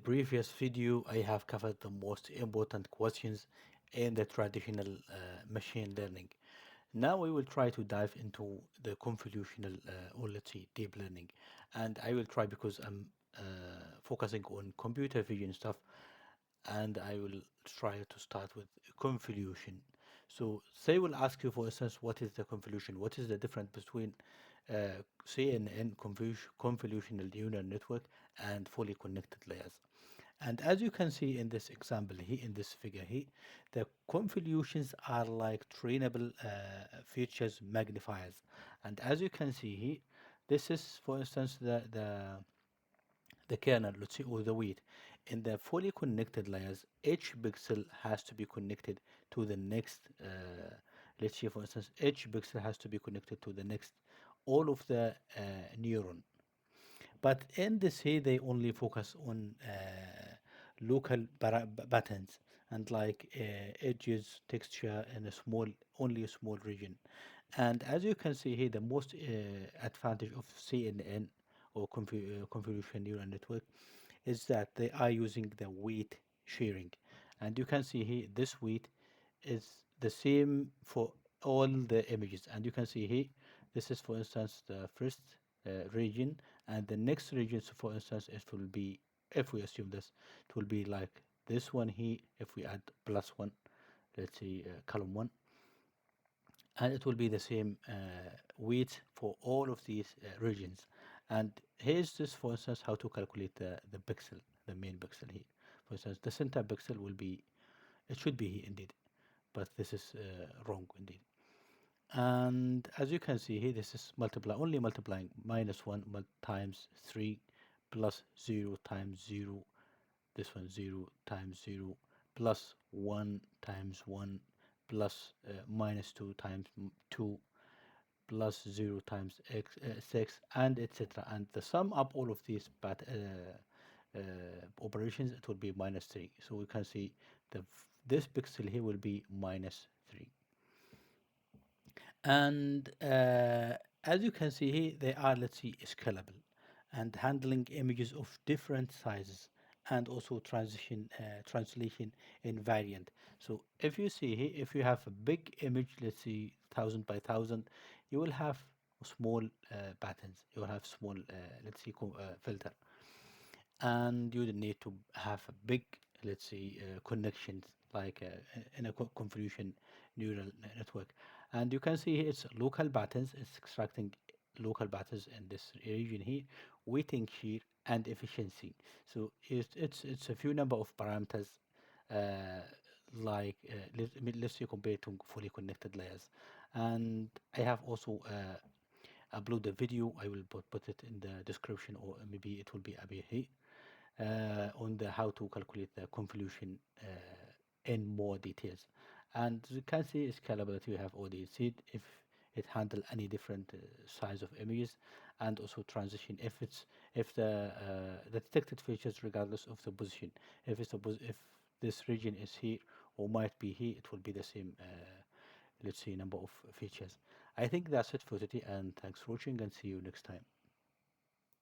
previous video, I have covered the most important questions in the traditional machine learning. Now we will try to dive into the convolutional or let's say deep learning. And I will try because I'm focusing on computer vision stuff, and I will try to start with convolution. So they will ask you, for instance, what is the convolution? What is the difference between CNN, convolutional neural network, and fully connected layers? And as you can see in this example here, in this figure here, the convolutions are like trainable features magnifiers. And as you can see here, this is, for instance, the kernel, let's say, or the weight. In the fully connected layers, each pixel has to be connected to the next, let's say, for instance, each pixel has to be connected to the next, all of the neuron. But in this here, they only focus on local patterns and like edges, texture, and only a small region. And as you can see here, the most advantage of CNN or convolutional neural network is that they are using the weight sharing. And you can see here, this weight is the same for all the images. And you can see here, this is for instance the first region, and the next region, so for instance, it will be, if we assume this, it will be like this one here. If we add plus one, let's say column one, and it will be the same weight for all of these regions. And here's this, for instance, how to calculate the pixel, the main pixel here. For instance, the center pixel will be, it should be here indeed, but this is wrong indeed. And as you can see here, this is only multiplying minus 1 times 3 plus 0 times 0, this one 0 times 0 plus 1 times 1 plus minus 2 times 2 plus 0 times 6, and etc. And the sum up all of these operations, it will be minus 3. So we can see this pixel here will be minus 3. And as you can see here, they are, let's see, scalable and handling images of different sizes, and also translation invariant. So if you see here, if you have a big image, let's see 1000 by 1000, you will have small patterns. You will have small, let's see, filter, and you need to have a big, let's say, connections like in a convolution neural network. And you can see here it's local patterns. It's extracting local patterns in this region here, weighting shear, and efficiency. So it's a few number of parameters, uh, like let's say compared to fully connected layers. And I have also upload the video. I will put it in the description, or maybe it will be up here, on the how to calculate the convolution in more details. And you can see scalability. You have already seen if it handle any different size of images, and also transition if the detected features regardless of the position. If this region is here or might be here, it will be the same. Let's say number of features. I think that's it for today, and thanks for watching, and see you next time.